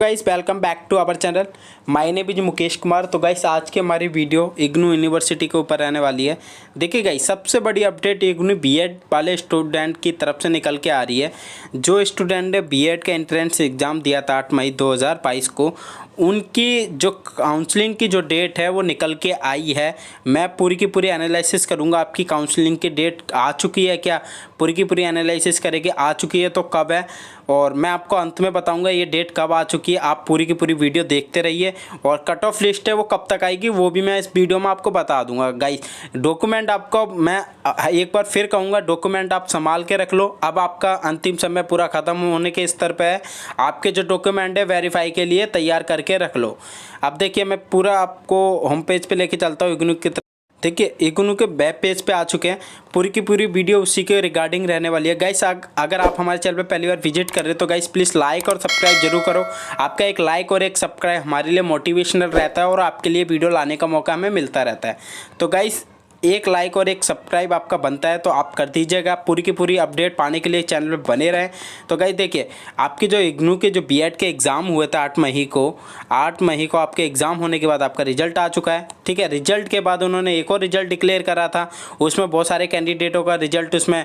Guys welcome back to our channel. My name is Mukesh Kumar. तो guys आज की हमारी वीडियो इग्नू यूनिवर्सिटी के ऊपर रहने वाली है। देखिए गाइस सबसे बड़ी अपडेट इग्नू बीएड वाले स्टूडेंट की तरफ से निकल के आ रही है। जो स्टूडेंट ने बीएड का एंट्रेंस एग्ज़ाम दिया था 8 मई 2022 को, उनकी जो काउंसलिंग की जो डेट है वो निकल के आई है। मैं पूरी की पूरी एनालिसिस करूंगा आपकी काउंसलिंग की डेट आ चुकी है क्या, पूरी की पूरी एनालिसिस करेंगे आ चुकी है तो कब है, और मैं आपको अंत में बताऊंगा ये डेट कब आ चुकी है। आप पूरी की पूरी वीडियो देखते रहिए और कट ऑफ लिस्ट है वो कब तक आएगी वो भी मैं इस वीडियो में आपको बता दूंगा। गाइस डॉक्यूमेंट आपको मैं एक बार फिर कहूँगा, डॉक्यूमेंट आप संभाल के रख लो। अब आपका अंतिम समय पूरा ख़त्म होने के स्तर पे है। आपके जो डॉक्यूमेंट है वेरीफाई के लिए तैयार करके रख लो। अब देखिए मैं पूरा आपको होम पेज पे लेके चलता हूँ इग्नू की तरफ। देखिए इग्नू के वेब पेज पे आ चुके हैं। पूरी की पूरी वीडियो उसी के रिगार्डिंग रहने वाली है। गाइस अगर आप हमारे चैनल पे पहली बार विजिट कर रहे हो तो गाइस प्लीज़ लाइक और सब्सक्राइब जरूर करो। आपका एक लाइक और एक सब्सक्राइब हमारे लिए मोटिवेशनल रहता है और आपके लिए वीडियो लाने का मौका हमें मिलता रहता है। तो गाइस एक लाइक और एक सब्सक्राइब आपका बनता है तो आप कर दीजिएगा। पूरी की पूरी अपडेट पाने के लिए चैनल पे बने रहें। तो गाइस देखिए आपकी जो इग्नू के जो बीएड के एग्ज़ाम हुए थे 8 मई को आपके एग्ज़ाम होने के बाद आपका रिजल्ट आ चुका है। ठीक है, रिजल्ट के बाद उन्होंने एक और रिजल्ट डिक्लेयर करा था। उसमें बहुत सारे कैंडिडेटों का रिजल्ट उसमें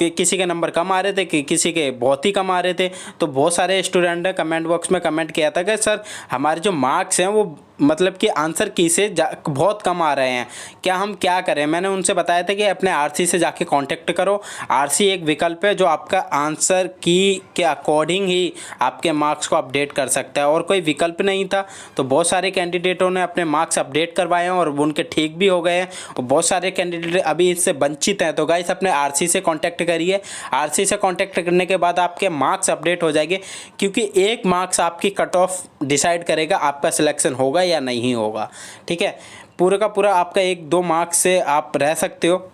किसी के नंबर कम आ रहे थे, किसी के बहुत ही कम आ रहे थे। तो बहुत सारे स्टूडेंट ने कमेंट बॉक्स में कमेंट किया था कि सर हमारे जो मार्क्स हैं वो मतलब कि आंसर की से बहुत कम आ रहे हैं, क्या हम क्या करें। मैंने उनसे बताया था कि अपने आरसी से जाके कांटेक्ट करो। आरसी एक विकल्प है जो आपका आंसर की के अकॉर्डिंग ही आपके मार्क्स को अपडेट कर सकता है, और कोई विकल्प नहीं था। तो बहुत सारे कैंडिडेटों ने अपने मार्क्स अपडेट करवाए हैं और उनके ठीक भी हो गए हैं, और बहुत सारे कैंडिडेट अभी इससे वंचित हैं। तो गाइस अपने आरसी से कॉन्टैक्ट करिए। आरसी से कॉन्टैक्ट करने के बाद आपके मार्क्स अपडेट हो जाएंगे, क्योंकि एक मार्क्स आपकी कट ऑफ डिसाइड करेगा आपका सिलेक्शन होगा या नहीं होगा। ठीक है, पूरा का पूरा आपका 1-2 मार्क्स से आप रह सकते हो।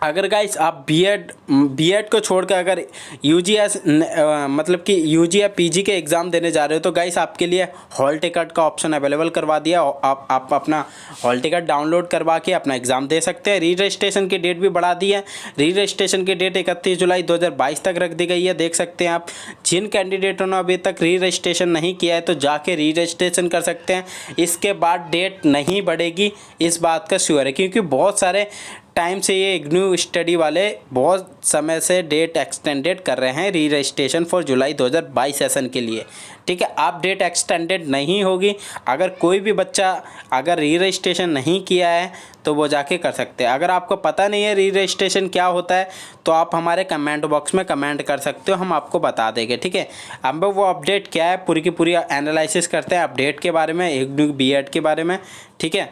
अगर गाइस आप बीएड को छोड़कर अगर यूजीएस मतलब कि यूजी या पीजी के एग्ज़ाम देने जा रहे हो तो गाइस आपके लिए हॉल टिकट का ऑप्शन अवेलेबल करवा दिया। आप अपना हॉल टिकट डाउनलोड करवा के अपना एग्ज़ाम दे सकते हैं। री रजिस्ट्रेशन की डेट भी बढ़ा दी है। री रजिस्ट्रेशन की डेट 31 जुलाई 2022 तक रख दी गई है। देख सकते हैं आप, जिन कैंडिडेटों ने अभी तक री रजिस्ट्रेशन नहीं किया है तो जाके री रजिस्ट्रेशन कर सकते हैं। इसके बाद डेट नहीं बढ़ेगी, इस बात का श्योर है, क्योंकि बहुत सारे टाइम से ये इग्नू स्टडी वाले बहुत समय से डेट एक्सटेंडेड कर रहे हैं री रजिस्ट्रेशन फॉर जुलाई 2022 सेशन के लिए। ठीक है, आप डेट एक्सटेंडेड नहीं होगी। अगर कोई भी बच्चा अगर री रजिस्ट्रेशन नहीं किया है तो वो जाके कर सकते हैं। अगर आपको पता नहीं है री रजिस्ट्रेशन क्या होता है तो आप हमारे कमेंट बॉक्स में कमेंट कर सकते हो, हम आपको बता देंगे। ठीक है, अब वो अपडेट क्या है पूरी की पूरी एनालिसिस करते हैं अपडेट के बारे में, इग्नू बीएड के बारे में। ठीक है,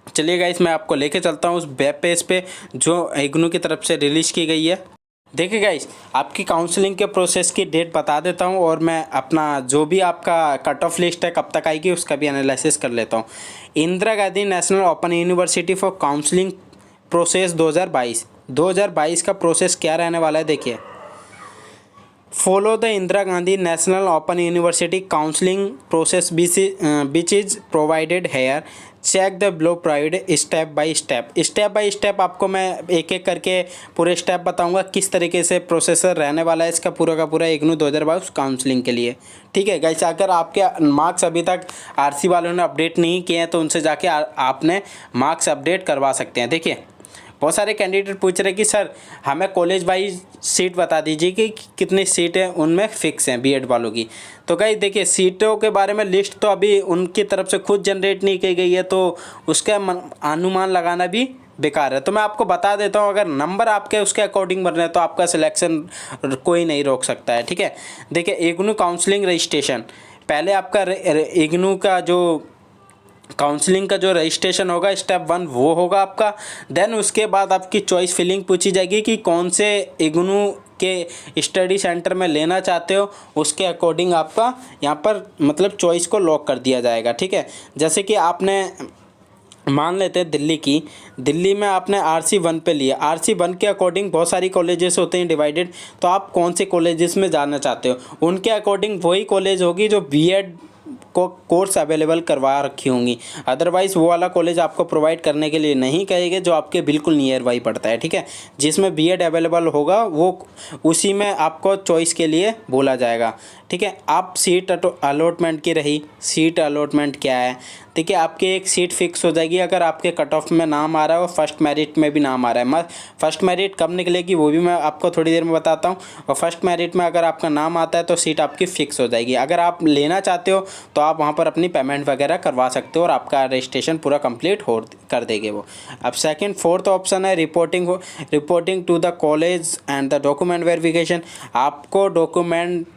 चलिए गाइस मैं आपको लेके चलता हूँ उस वेब पेज पे जो इग्नू की तरफ से रिलीज़ की गई है। देखिए गाइस आपकी काउंसलिंग के प्रोसेस की डेट बता देता हूँ, और मैं अपना जो भी आपका कट ऑफ लिस्ट है कब तक आएगी उसका भी एनालिसिस कर लेता हूँ। Indira Gandhi National Open University for counselling process 2022 का प्रोसेस क्या रहने वाला है देखिए। Follow the Indira Gandhi National Open University counselling process which is provided here. Check the below provided step by step आपको मैं एक एक करके पूरे स्टेप बताऊंगा किस तरीके से प्रोसेसर रहने वाला है इसका पूरा का पूरा इग्नू 2022 काउंसलिंग के लिए। ठीक है गाइस, अगर आपके मार्क्स अभी तक आरसी वालों ने अपडेट नहीं किए हैं तो उनसे जाके आपने मार्क्स अपडेट करवा सकते हैं। देखिए बहुत सारे कैंडिडेट पूछ रहे कि सर हमें कॉलेज वाइज सीट बता दीजिए कि कितनी सीटें उनमें फिक्स हैं बीएड वालों की। तो गाइस देखिए सीटों के बारे में लिस्ट तो अभी उनकी तरफ से खुद जनरेट नहीं की गई है, तो उसका अनुमान लगाना भी बेकार है। तो मैं आपको बता देता हूँ, अगर नंबर आपके उसके अकॉर्डिंग बन रहे हैं तो आपका सिलेक्शन कोई नहीं रोक सकता है। ठीक है, देखिए इग्नू काउंसलिंग रजिस्ट्रेशन, पहले आपका इग्नू का जो काउंसलिंग का जो रजिस्ट्रेशन होगा स्टेप 1 वो होगा आपका। देन उसके बाद आपकी चॉइस फिलिंग पूछी जाएगी कि कौन से इग्नू के स्टडी सेंटर में लेना चाहते हो, उसके अकॉर्डिंग आपका यहाँ पर मतलब चॉइस को लॉक कर दिया जाएगा। ठीक है, जैसे कि आपने मान लेते हैं दिल्ली में आपने RC1 पे लिया, RC1 के अकॉर्डिंग बहुत सारी कॉलेजेस होते हैं डिवाइडेड, तो आप कौन से कॉलेजेस में जाना चाहते हो उनके अकॉर्डिंग वही कॉलेज होगी जो बीएड आपको कोर्स अवेलेबल करवा रखी होंगी। अदरवाइज़ वो वाला कॉलेज आपको प्रोवाइड करने के लिए नहीं कहेंगे जो आपके बिल्कुल नियर बाई पड़ता है, ठीक है। जिसमें बीएड अवेलेबल होगा वो उसी में आपको चॉइस के लिए बोला जाएगा, ठीक है। आप सीट अलॉटमेंट की रही, सीट अलॉटमेंट क्या है, ठीक है। आपकी एक सीट फिक्स हो जाएगी अगर आपके कट ऑफ में नाम आ रहा है और फर्स्ट मेरिट में भी नाम आ रहा है। फर्स्ट मेरिट कब निकलेगी वो भी मैं आपको थोड़ी देर में बताता हूँ। और फर्स्ट मेरिट में अगर आपका नाम आता है तो सीट आपकी फ़िक्स हो जाएगी। अगर आप लेना चाहते हो तो आप वहाँ पर अपनी पेमेंट वगैरह करवा सकते हो और आपका रजिस्ट्रेशन पूरा कंप्लीट हो कर देंगे वो। अब सेकंड फोर्थ ऑप्शन है reporting to the college and the document verification. आपको डॉक्यूमेंट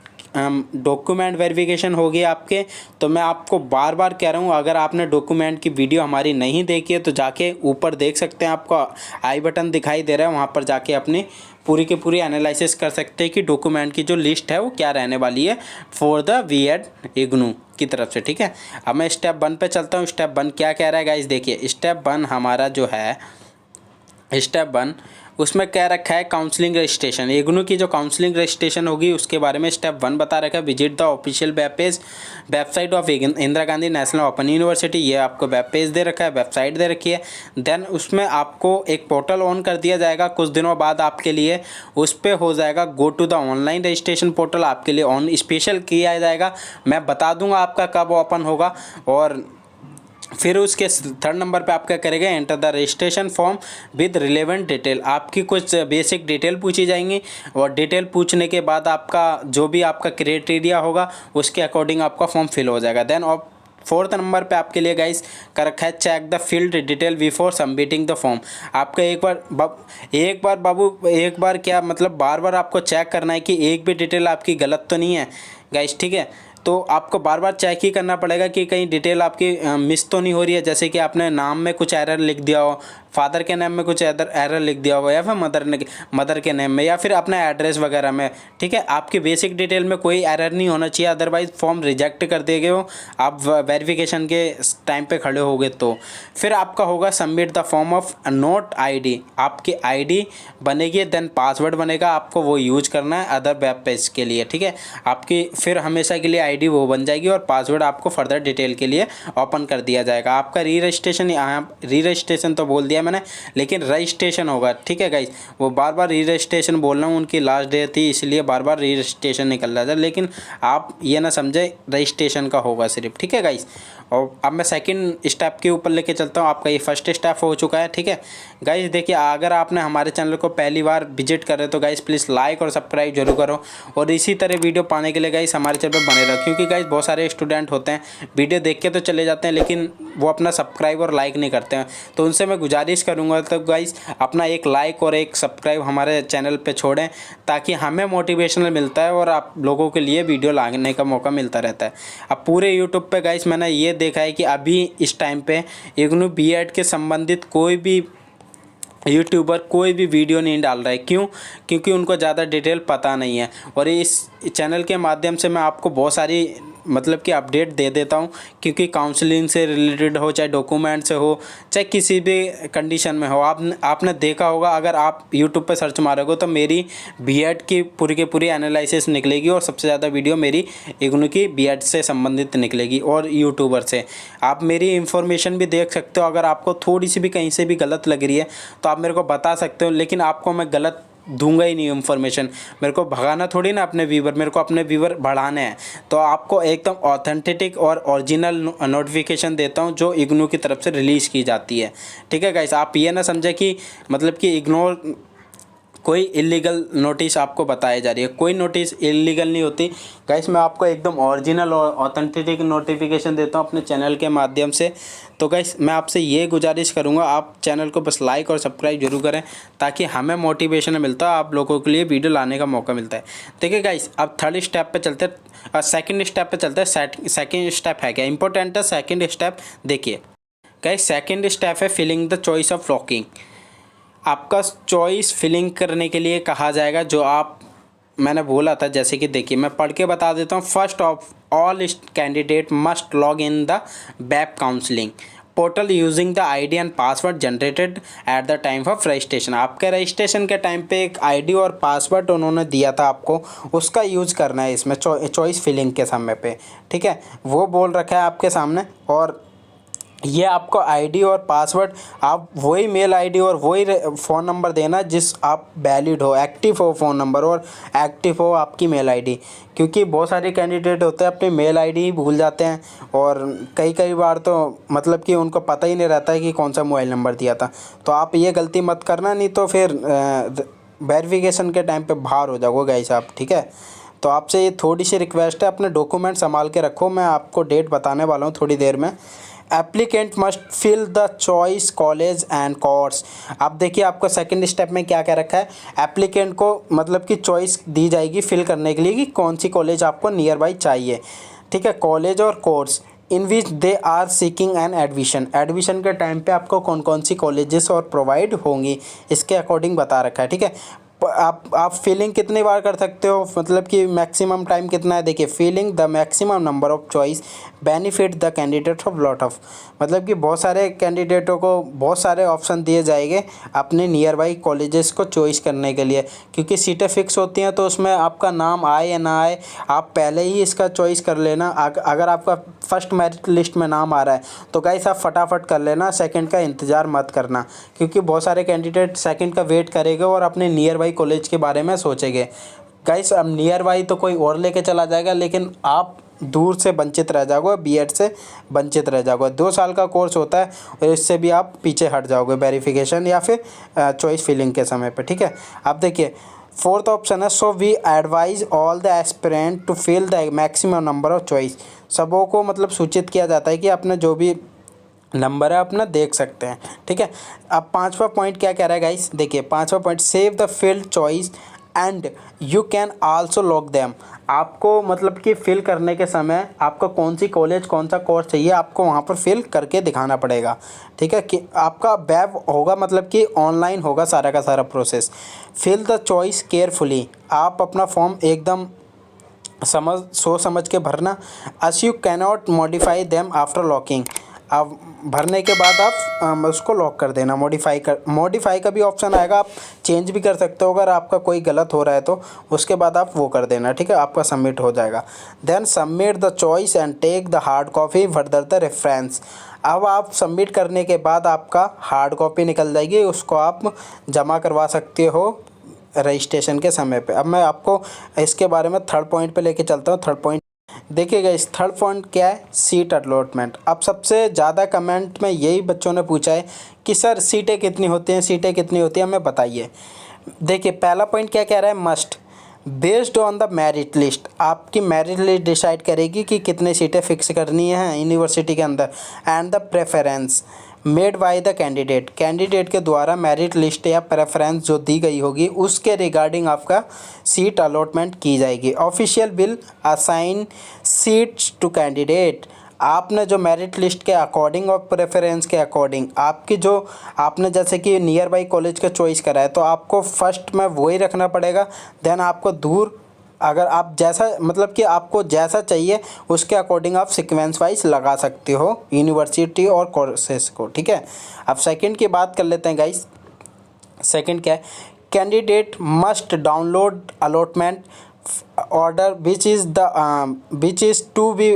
वेरिफिकेशन होगी आपके। तो मैं आपको बार बार कह रहा हूँ, अगर आपने डॉक्यूमेंट की वीडियो हमारी नहीं देखी है तो जाके ऊपर देख सकते हैं, आपको आई बटन दिखाई दे रहा है, वहाँ पर जाके अपनी पूरी की पूरी एनालिसिस कर सकते हैं कि डॉक्यूमेंट की जो लिस्ट है वो क्या रहने वाली है फॉर द बीएड इग्नू की तरफ से, ठीक है। अब मैं स्टेप 1 पे चलता हूँ। स्टेप 1 क्या कह रहा है गाइस, देखिए स्टेप 1 हमारा जो है, स्टेप 1 उसमें क्या रखा है, काउंसलिंग रजिस्ट्रेशन। इग्नू की जो काउंसलिंग रजिस्ट्रेशन होगी उसके बारे में स्टेप 1 बता रखा है। Visit the official website of Indira Gandhi National Open university. ये आपको वेब पेज दे रखा है, वेबसाइट दे रखी है। देन उसमें आपको एक पोर्टल ऑन कर दिया जाएगा कुछ दिनों बाद आपके लिए। उस पर हो जाएगा go to the online registration portal, आपके लिए ऑन स्पेशल किया जाएगा। मैं बता दूंगा आपका कब ओपन होगा। और फिर उसके 3rd नंबर पे आप क्या करेंगे, enter the registration form with relevant detail. आपकी कुछ बेसिक डिटेल पूछी जाएंगी और डिटेल पूछने के बाद आपका जो भी आपका क्राइटेरिया होगा उसके अकॉर्डिंग आपका फॉर्म फिल हो जाएगा। देन और 4th नंबर पे आपके लिए गाइस कर रखा है check the filled detail before submitting the form. आपका एक बार क्या मतलब बार बार आपको चेक करना है कि एक भी डिटेल आपकी गलत तो नहीं है गाइस, ठीक है। तो आपको बार बार चेक ही करना पड़ेगा कि कहीं डिटेल आपकी मिस तो नहीं हो रही है। जैसे कि आपने नाम में कुछ एरर लिख दिया हो, फादर के नेम में कुछ एरर लिख दिया होगा, या फिर मदर के नेम में, या फिर अपना एड्रेस वगैरह में, ठीक है। आपकी बेसिक डिटेल में कोई एरर नहीं होना चाहिए, अदरवाइज फॉर्म रिजेक्ट कर देंगे हो आप वेरिफिकेशन के टाइम पे खड़े होगे। तो फिर आपका होगा submit the form of note ID. आपकी आईडी बनेगी, देन पासवर्ड बनेगा, आपको वो यूज करना है अदर वेब पेज के लिए, ठीक है। आपकी फिर हमेशा के लिए आईडी वो बन जाएगी और पासवर्ड आपको फर्दर डिटेल के लिए ओपन कर दिया जाएगा। आपका री रजिस्ट्रेशन तो बोल दिया मैंने, लेकिन रजिस्ट्रेशन होगा, ठीक है गाइस। वो बार बार री रजिस्ट्रेशन बोल रहा हूँ, उनकी लास्ट डे थी इसलिए बार बार री रजिस्ट्रेशन निकल रहा था, लेकिन आप ये ना समझे रजिस्ट्रेशन का होगा सिर्फ, ठीक है गाइस। और अब मैं सेकंड स्टेप के ऊपर लेके चलता हूँ। आपका ये फर्स्ट स्टेप हो चुका है, ठीक है गाइस। देखिए अगर आपने हमारे चैनल को पहली बार विजिट कर रहे हो तो गाइस प्लीज़ लाइक और सब्सक्राइब जरूर करो। और इसी तरह वीडियो पाने के लिए गाइस हमारे चैनल पर बने रहो, क्योंकि गाइस बहुत सारे स्टूडेंट होते हैं वीडियो देख के तो चले जाते हैं लेकिन वो अपना सब्सक्राइब और लाइक नहीं करते हैं। तो उनसे मैं गुजारिश करूँगा तो गाइस अपना एक लाइक और एक सब्सक्राइब हमारे चैनल पर छोड़ें, ताकि हमें मोटिवेशनल मिलता है और आप लोगों के लिए वीडियो लाने का मौका मिलता रहता है। अब पूरे यूट्यूब पे गाइस मैंने ये देखा है कि अभी इस टाइम पे इग्नू बीएड के संबंधित कोई भी यूट्यूबर कोई भी वीडियो नहीं डाल रहा है। क्यों? क्योंकि उनको ज़्यादा डिटेल पता नहीं है। और इस चैनल के माध्यम से मैं आपको बहुत सारी मतलब कि अपडेट दे देता हूं, क्योंकि काउंसलिंग से रिलेटेड हो, चाहे डॉक्यूमेंट से हो, चाहे किसी भी कंडीशन में हो। आपने देखा होगा, अगर आप यूट्यूब पे सर्च मारोगे तो मेरी बीएड की पूरी एनालिसिस निकलेगी और सबसे ज़्यादा वीडियो मेरी इग्नू की बीएड से संबंधित निकलेगी और यूट्यूबर से। आप मेरी इन्फॉर्मेशन भी देख सकते हो। अगर आपको थोड़ी सी भी कहीं से भी गलत लग रही है तो आप मेरे को बता सकते हो, लेकिन आपको मैं गलत दूंगा ही नहीं इन्फॉर्मेशन। मेरे को भगाना थोड़ी ना अपने व्यूवर, मेरे को अपने व्यूवर बढ़ाने हैं। तो आपको एकदम ऑथेंटिक और ओरिजिनल नोटिफिकेशन देता हूं जो इग्नू की तरफ से रिलीज़ की जाती है, ठीक है गाइस। आप ये ना समझे कि मतलब कि इग्नोर कोई इलीगल नोटिस आपको बताई जा रही है, कोई नोटिस इलीगल नहीं होती गाइस। मैं आपको एकदम ओरिजिनल और ऑथेंटिक नोटिफिकेशन देता हूं अपने चैनल के माध्यम से। तो गाइस मैं आपसे ये गुजारिश करूंगा, आप चैनल को बस लाइक और सब्सक्राइब जरूर करें, ताकि हमें मोटिवेशन मिलता है, आप लोगों के लिए वीडियो लाने का मौका मिलता है। देखिए गाइस अब 3rd स्टेप पे चलते हैं, सेकंड स्टेप पे चलते हैं। सेकंड स्टेप है क्या इंपॉर्टेंट है सेकंड स्टेप। देखिए गाइस सेकंड स्टेप है filling the choice of locking. आपका चॉइस फिलिंग करने के लिए कहा जाएगा, जो आप मैंने बोला था। जैसे कि देखिए मैं पढ़ के बता देता हूँ। First of all candidate must log in the web counselling. Portal using the ID and password generated at the time of registration. आपके रजिस्ट्रेशन के टाइम पे एक आईडी और पासवर्ड उन्होंने दिया था आपको, उसका यूज़ करना है इसमें चॉइस फिलिंग के समय पे, ठीक है, वो बोल रखा है आपके सामने। और ये आपको आईडी और पासवर्ड आप वही मेल आईडी और वही फ़ोन नंबर देना जिस आप वैलिड हो, एक्टिव हो फ़ोन नंबर और एक्टिव हो आपकी मेल आईडी, क्योंकि बहुत सारे कैंडिडेट होते हैं अपनी मेल आईडी ही भूल जाते हैं और कई बार तो मतलब कि उनको पता ही नहीं रहता है कि कौन सा मोबाइल नंबर दिया था। तो आप ये गलती मत करना, नहीं तो फिर वेरिफिकेशन के टाइम पे बाहर हो जाओगे गाइस आप, ठीक है। तो आपसे ये थोड़ी सी रिक्वेस्ट है, अपने डॉक्यूमेंट संभाल के रखो। मैं आपको डेट बताने वाला हूँ थोड़ी देर में। Applicant must fill the choice college and course. अब देखिए आपको सेकंड स्टेप में क्या क्या रखा है। एप्लीकेंट को मतलब कि चॉइस दी जाएगी फिल करने के लिए कि कौन सी कॉलेज आपको नियर बाई चाहिए, ठीक है, कॉलेज और course in which they are seeking an admission. Admission के टाइम पे आपको कौन कौन सी कॉलेजेस और प्रोवाइड होंगी इसके अकॉर्डिंग बता रखा है, ठीक है। आप फिलिंग कितनी बार कर सकते हो, मतलब कि मैक्सिमम टाइम कितना है। देखिए, filling the maximum number of choice benefit the candidate of lot of, मतलब कि बहुत सारे कैंडिडेटों को बहुत सारे ऑप्शन दिए जाएंगे अपने नियर बाई कॉलेजेस को चॉइस करने के लिए, क्योंकि सीटें फिक्स होती हैं तो उसमें आपका नाम आए या ना आए आप पहले ही इसका चॉइस कर लेना। अगर आपका फर्स्ट मेरिट लिस्ट में नाम आ रहा है तो गाइस आप फटाफट कर लेना, सेकंड का इंतज़ार मत करना, क्योंकि बहुत सारे कैंडिडेट सेकंड का वेट करेंगे और अपने नियर बाई कॉलेज के बारे में सोचेंगे। गाइस अब नियर बाई तो कोई और लेके चला जाएगा, लेकिन आप दूर से वंचित रह जाओगे, बीएड से वंचित रह जाओगे। 2 साल का कोर्स होता है और इससे भी आप पीछे हट जाओगे वेरिफिकेशन या फिर चॉइस फिलिंग के समय पे, ठीक है। अब देखिए फोर्थ ऑप्शन है, so we advise all the aspirant to fill the maximum number of choice. सबों को मतलब सूचित किया जाता है कि अपना जो भी नंबर है अपना देख सकते हैं, ठीक है। अब 5वां पॉइंट क्या कह रहा है गाइस, देखिए 5वां point, save the field choice and you can also lock them. आपको मतलब कि फिल करने के समय आपको कौन सी कॉलेज कौन सा कोर्स चाहिए आपको वहाँ पर फिल करके दिखाना पड़ेगा, ठीक है, कि आपका वेब होगा, मतलब कि ऑनलाइन होगा सारा का सारा process. Fill the choice carefully, आप अपना फॉर्म एकदम सोच समझ के भरना। As you cannot modify them after locking. अब भरने के बाद आप उसको लॉक कर देना। मॉडिफाई का भी ऑप्शन आएगा, आप चेंज भी कर सकते हो अगर आपका कोई गलत हो रहा है तो उसके बाद आप वो कर देना, ठीक है, आपका सबमिट हो जाएगा। Then submit the choice and take the hard copy further the reference. अब आप सबमिट करने के बाद आपका हार्ड कॉपी निकल जाएगी, उसको आप जमा करवा सकते हो रजिस्ट्रेशन के समय पे। अब मैं आपको इसके बारे में थर्ड पॉइंट पे लेके चलता हूँ। थर्ड पॉइंट देखिएगा, इस थर्ड पॉइंट क्या है, सीट अलॉटमेंट। अब सबसे ज़्यादा कमेंट में यही बच्चों ने पूछा है कि सर सीटें कितनी होती हैं, सीटें कितनी होती हैं, हमें बताइए। देखिए पहला पॉइंट क्या कह रहा है, must based on the merit list. आपकी मेरिट लिस्ट डिसाइड करेगी कि कितनी सीटें फिक्स करनी है यूनिवर्सिटी के अंदर। And the preference made by the candidate, candidate के द्वारा मेरिट लिस्ट या प्रेफरेंस जो दी गई होगी उसके रिगार्डिंग आपका सीट अलॉटमेंट की जाएगी। Official will assign seats to candidate, आपने जो मेरिट लिस्ट के अकॉर्डिंग और प्रेफरेंस के अकॉर्डिंग आपकी जो आपने जैसे कि नियर बाई कॉलेज का चॉइस करा है तो आपको फर्स्ट में वही रखना पड़ेगा। देन आपको दूर अगर आप जैसा मतलब कि आपको जैसा चाहिए उसके अकॉर्डिंग आप सीक्वेंस वाइज लगा सकते हो यूनिवर्सिटी और कोर्सेस को, ठीक है। अब सेकंड की बात कर लेते हैं गाइस। सेकंड क्या है, candidate must download allotment order which is to be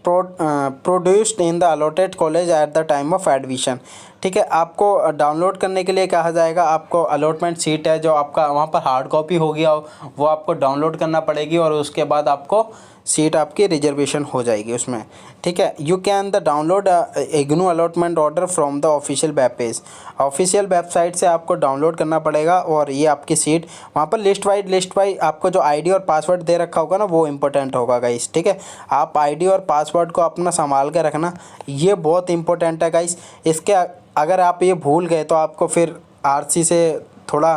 produced in the allotted college at the time of admission, ठीक है। आपको डाउनलोड करने के लिए कहा जाएगा, आपको अलॉटमेंट सीट है जो आपका वहाँ पर हार्ड कॉपी होगी वो आपको डाउनलोड करना पड़ेगी और उसके बाद आपको सीट आपकी रिजर्वेशन हो जाएगी उसमें, ठीक है। You can the download IGNOU allotment order from the official web page, official website से आपको डाउनलोड करना पड़ेगा और ये आपकी सीट वहाँ पर लिस्ट वाइज आपको जो आईडी और पासवर्ड दे रखा होगा ना वो इंपॉर्टेंट होगा गाइस, ठीक है। आप आईडी और पासवर्ड को अपना संभाल के रखना, ये बहुत इंपॉर्टेंट है गाइस। इसके अगर आप ये भूल गए तो आपको फिर आरसी से थोड़ा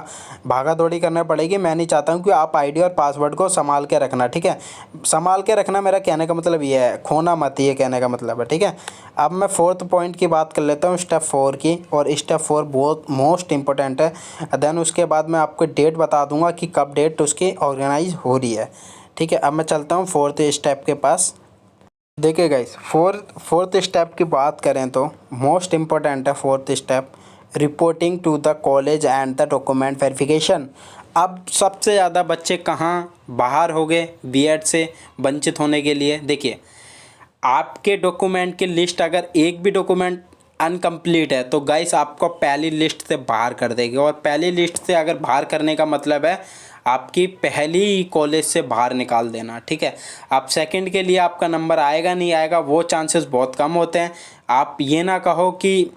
भागा दौड़ी करना पड़ेगी। मैं नहीं चाहता हूँ कि आप आईडी और पासवर्ड को संभाल के रखना, ठीक है। संभाल के रखना मेरा कहने का मतलब ये है, खोना मत, ये कहने का मतलब है, ठीक है। अब मैं फोर्थ पॉइंट की बात कर लेता हूँ, स्टेप 4 की, और स्टेप 4 बहुत मोस्ट इंपॉर्टेंट है। देन उसके बाद मैं आपको डेट बता दूँगा कि कब डेट उसकी ऑर्गेनाइज हो रही है, ठीक है। अब मैं चलता हूँ फोर्थ स्टेप के पास। देखिए गाइस, फोर्थ स्टेप की बात करें तो मोस्ट इम्पोर्टेंट है fourth step, reporting to the college and the document verification. अब सबसे ज़्यादा बच्चे कहाँ बाहर हो गए बीएड से वंचित होने के लिए। देखिए, आपके डॉक्यूमेंट की लिस्ट अगर एक भी डॉक्यूमेंट अनकम्प्लीट है तो गाइस आपको पहली लिस्ट से बाहर कर देगी। और पहली लिस्ट से अगर बाहर करने का मतलब है आपकी पहली कॉलेज से बाहर निकाल देना, ठीक है। अब सेकंड के लिए आपका नंबर आएगा नहीं आएगा वो चांसेस बहुत कम होते हैं। आप ये ना कहो कि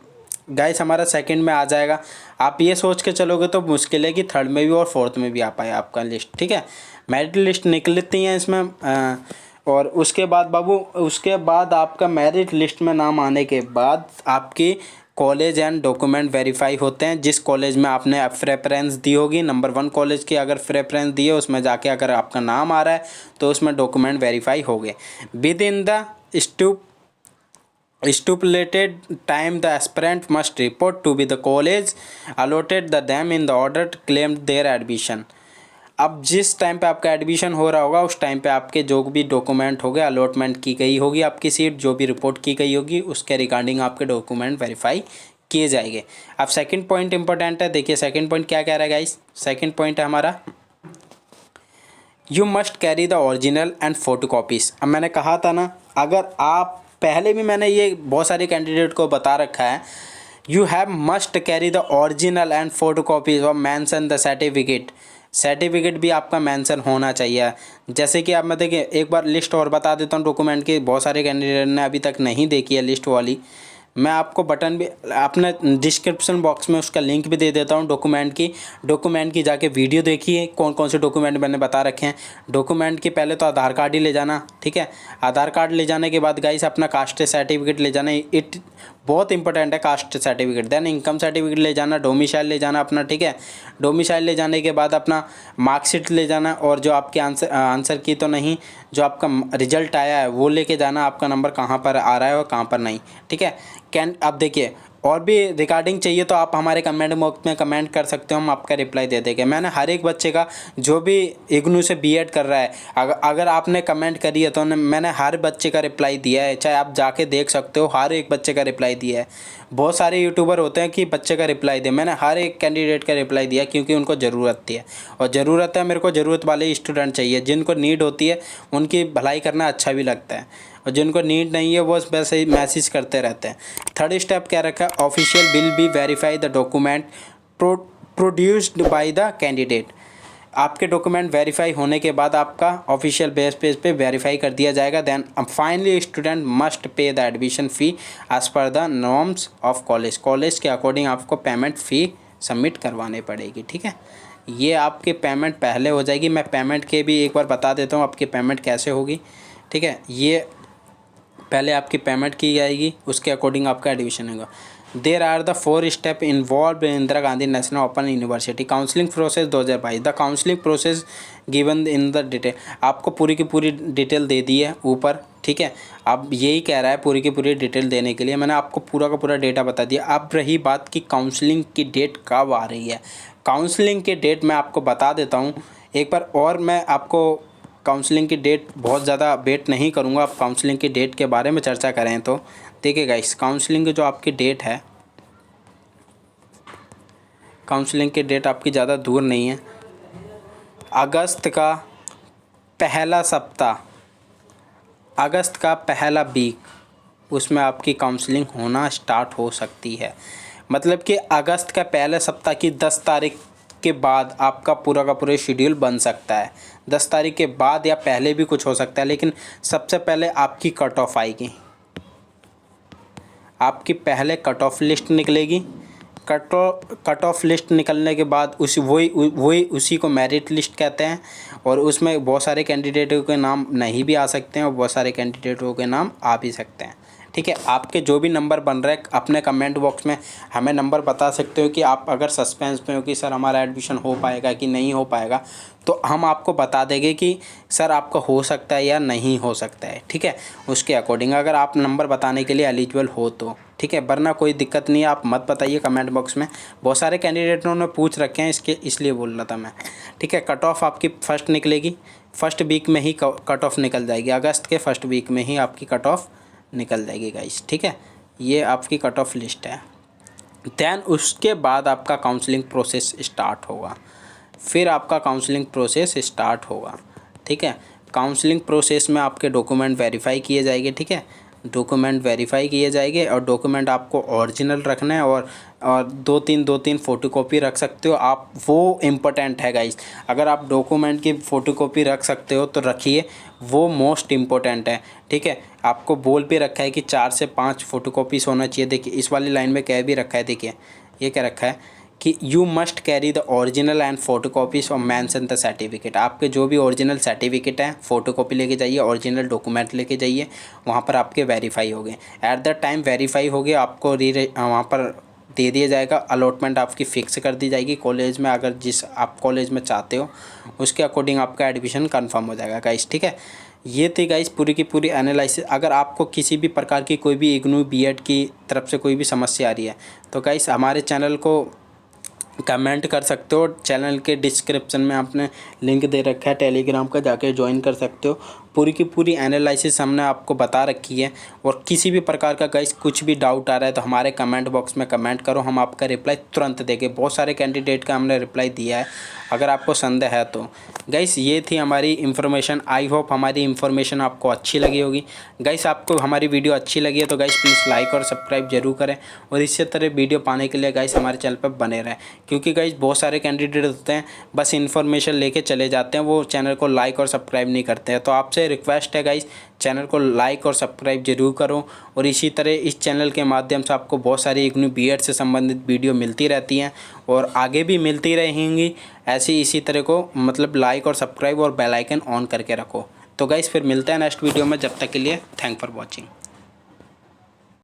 गाइस हमारा सेकंड में आ जाएगा, आप ये सोच के चलोगे तो मुश्किल है कि थर्ड में भी और फोर्थ में भी आ पाए आपका लिस्ट, ठीक है। मेरिट लिस्ट निकलती हैं इसमें और उसके बाद बाबू, उसके बाद आपका मेरिट लिस्ट में नाम आने के बाद आपकी कॉलेज एंड डॉक्यूमेंट वेरीफाई होते हैं। जिस कॉलेज में आपने प्रेफरेंस दी होगी, नंबर 1 कॉलेज की अगर प्रेफरेंस दी है उसमें जाके अगर आपका नाम आ रहा है तो उसमें डॉक्यूमेंट वेरीफाई हो गए। With in the stipulated time the aspirant must report to be the college allotted the them in the order claimed their admission। अब जिस टाइम पे आपका एडमिशन हो रहा होगा उस टाइम पे आपके जो भी डॉक्यूमेंट हो गए, अलॉटमेंट की गई होगी आपकी सीट, जो भी रिपोर्ट की गई होगी उसके रिगार्डिंग आपके डॉक्यूमेंट वेरीफाई किए जाएंगे। अब सेकंड पॉइंट इंपॉर्टेंट है। देखिए सेकंड पॉइंट क्या कह रहा है गाइस, सेकंड पॉइंट है हमारा you must carry the original and photo copies. अब मैंने कहा था ना, अगर आप पहले भी मैंने ये बहुत सारे कैंडिडेट को बता रखा है, you have must carry the original and photo copies और मेंशन द सर्टिफिकेट भी आपका मेंशन होना चाहिए। जैसे कि आप मैं देखिए एक बार लिस्ट और बता देता हूँ डॉक्यूमेंट की, बहुत सारे कैंडिडेट ने अभी तक नहीं देखी है लिस्ट वाली। मैं आपको बटन भी अपने डिस्क्रिप्शन बॉक्स में उसका लिंक भी दे देता हूँ डॉक्यूमेंट की जाके वीडियो देखिए कौन कौन से डॉक्यूमेंट मैंने बता रखे हैं। डॉक्यूमेंट के पहले तो आधार कार्ड ही ले जाना, ठीक है। आधार कार्ड ले जाने के बाद गाइस अपना कास्ट सर्टिफिकेट ले जाना, इट बहुत इंपॉर्टेंट है caste certificate. Then income certificate ले जाना, डोमिसाइल ले जाना अपना, ठीक है। डोमिसाइल ले जाने के बाद अपना मार्कशीट ले जाना और जो आपके आंसर की तो नहीं, जो आपका रिजल्ट आया है वो लेके जाना, आपका नंबर कहाँ पर आ रहा है और कहाँ पर नहीं, ठीक है। अब देखिए और भी रिगार्डिंग चाहिए तो आप हमारे कमेंट बॉक्स में कमेंट कर सकते हो, हम आपका रिप्लाई दे देंगे। मैंने हर एक बच्चे का जो भी इग्नू से बीएड कर रहा है, अगर आपने कमेंट करी है तो मैंने हर बच्चे का रिप्लाई दिया है, चाहे आप जाके देख सकते हो, हर एक बच्चे का रिप्लाई दिया है। बहुत सारे यूट्यूबर होते हैं कि बच्चे का रिप्लाई दे, मैंने हर एक कैंडिडेट का रिप्लाई दिया क्योंकि उनको ज़रूरत थी है और ज़रूरत है, मेरे को ज़रूरत वाले स्टूडेंट चाहिए। जिनको नीड होती है उनकी भलाई करना अच्छा भी लगता है और जिनको नीड नहीं है वो वैसे ही मैसेज करते रहते हैं। थर्ड स्टेप क्या रखा है, official will be verify the document produced by the candidate. आपके डॉक्यूमेंट वेरीफाई होने के बाद आपका ऑफिशियल बेस पेज पे वेरीफाई कर दिया जाएगा। Then finally student must pay the admission fee as per the norms of college के अकॉर्डिंग आपको पेमेंट फ़ी सबमिट करवानी पड़ेगी, ठीक है। ये आपकी पेमेंट पहले हो जाएगी, मैं पेमेंट के भी एक बार बता देता हूँ आपकी पेमेंट कैसे होगी, ठीक है। ये पहले आपकी पेमेंट की जाएगी, उसके अकॉर्डिंग आपका एडमिशन होगा। There are the 4 step involve in Indira Gandhi National Open University counselling process 2022। The counselling process given in the detail, आपको पूरी की पूरी डिटेल दे दी है ऊपर, ठीक है। अब यही कह रहा है पूरी की पूरी डिटेल देने के लिए मैंने आपको पूरा का पूरा डेटा बता दिया। अब रही बात कि काउंसलिंग की डेट कब आ रही है, काउंसलिंग की डेट मैं आपको बता देता हूँ एक बार और। मैं आपको काउंसलिंग की डेट बहुत ज़्यादा वेट नहीं करूँगा। आप काउंसलिंग की डेट के बारे में चर्चा करें तो देखिए गाइस, काउंसलिंग की जो आपकी डेट है, काउंसलिंग की डेट आपकी ज़्यादा दूर नहीं है। अगस्त का पहला सप्ताह, अगस्त का पहला वीक, उसमें आपकी काउंसलिंग होना स्टार्ट हो सकती है। मतलब कि अगस्त का पहले सप्ताह की 10 तारीख के बाद आपका पूरा का पूरा शेड्यूल बन सकता है। 10 तारीख के बाद या पहले भी कुछ हो सकता है, लेकिन सबसे पहले आपकी कट ऑफ आएगी। आपकी पहले कट ऑफ लिस्ट निकलेगी। कट ऑफ लिस्ट निकलने के बाद उसी को मेरिट लिस्ट कहते हैं और उसमें बहुत सारे कैंडिडेटों के नाम नहीं भी आ सकते हैं और बहुत सारे कैंडिडेटों के नाम आ भी सकते हैं, ठीक है। आपके जो भी नंबर बन रहे हैं अपने कमेंट बॉक्स में हमें नंबर बता सकते हो कि आप अगर सस्पेंस में हो कि सर हमारा एडमिशन हो पाएगा कि नहीं हो पाएगा, तो हम आपको बता देंगे कि सर आपका हो सकता है या नहीं हो सकता है, ठीक है। उसके अकॉर्डिंग अगर आप नंबर बताने के लिए एलिजिबल हो तो ठीक है, वरना कोई दिक्कत नहीं है, आप मत बताइए कमेंट बॉक्स में। बहुत सारे कैंडिडेटों ने पूछ रखे हैं इसके, इसलिए बोल रहा था मैं। ठीक है, कट ऑफ आपकी फर्स्ट निकलेगी, फर्स्ट वीक में ही कट ऑफ निकल जाएगी, अगस्त के फर्स्ट वीक में ही आपकी कट ऑफ निकल जाएगी गाइस। ठीक है, ये आपकी कट ऑफ लिस्ट है। दैन उसके बाद आपका काउंसलिंग प्रोसेस स्टार्ट होगा, फिर आपका काउंसलिंग प्रोसेस स्टार्ट होगा। ठीक है, काउंसलिंग प्रोसेस में आपके डॉक्यूमेंट वेरीफाई किए जाएंगे। ठीक है, डॉक्यूमेंट वेरीफाई किए जाएंगे और डॉक्यूमेंट आपको ओरिजिनल रखना है और दो तीन फ़ोटोकॉपी रख सकते हो आप, वो इम्पोर्टेंट है गाइस। अगर आप डॉक्यूमेंट की फ़ोटोकॉपी रख सकते हो तो रखिए, वो मोस्ट इम्पोर्टेंट है। ठीक है, आपको बोल पे रखा है कि 4 से 5 फ़ोटोकॉपीज़ होना चाहिए। देखिए इस वाली लाइन में कह भी रखा है, देखिए ये क्या रखा है कि you must carry the original and photocopies और मेंशन द सर्टिफिकेट। आपके जो भी ओरिजिनल सर्टिफिकेट है फोटोकॉपी लेके जाइए, ओरिजिनल डॉक्यूमेंट लेके जाइए, वहाँ पर आपके वेरीफाई हो गए। एट द टाइम वेरीफाई हो गए आपको वहाँ पर दे दिया जाएगा, अलॉटमेंट आपकी फ़िक्स कर दी जाएगी कॉलेज में। अगर जिस आप कॉलेज में चाहते हो उसके अकॉर्डिंग आपका एडमिशन कन्फर्म हो जाएगा गाइस। ठीक है, ये थी गाइस पूरी की पूरी एनालिसिस। अगर आपको किसी भी प्रकार की कोई भी इग्नू बीएड की तरफ से कोई भी समस्या आ रही है तो गाइस हमारे चैनल को कमेंट कर सकते हो। चैनल के डिस्क्रिप्शन में आपने लिंक दे रखा है टेलीग्राम का, जाके ज्वाइन कर सकते हो। पूरी की पूरी एनालिसिस हमने आपको बता रखी है। और किसी भी प्रकार का गाइस कुछ भी डाउट आ रहा है तो हमारे कमेंट बॉक्स में कमेंट करो, हम आपका रिप्लाई तुरंत देंगे। बहुत सारे कैंडिडेट का हमने रिप्लाई दिया है, अगर आपको संदेह है तो। गाइस ये थी हमारी इन्फॉर्मेशन, आई होप हमारी इन्फॉर्मेशन आपको अच्छी लगी होगी। गाइस आपको हमारी वीडियो अच्छी लगी है तो गाइस प्लीज़ लाइक और सब्सक्राइब जरूर करें, और इसी तरह वीडियो पाने के लिए गाइस हमारे चैनल पर बने रहें। क्योंकि गाइस बहुत सारे कैंडिडेट होते हैं बस इन्फॉर्मेशन लेके चले जाते हैं, वो चैनल को लाइक और सब्सक्राइब नहीं करते हैं। तो आपसे रिक्वेस्ट है गाइस, चैनल को लाइक और सब्सक्राइब जरूर करो। और इसी तरह इस चैनल के माध्यम से आपको बहुत सारी इग्नू बीएड से संबंधित वीडियो मिलती रहती हैं और आगे भी मिलती रहेंगी ऐसी। इसी तरह को मतलब लाइक और सब्सक्राइब और बेल आइकन ऑन करके रखो। तो गाइस फिर मिलते हैं नेक्स्ट वीडियो में, जब तक के लिए थैंक फॉर वॉचिंग।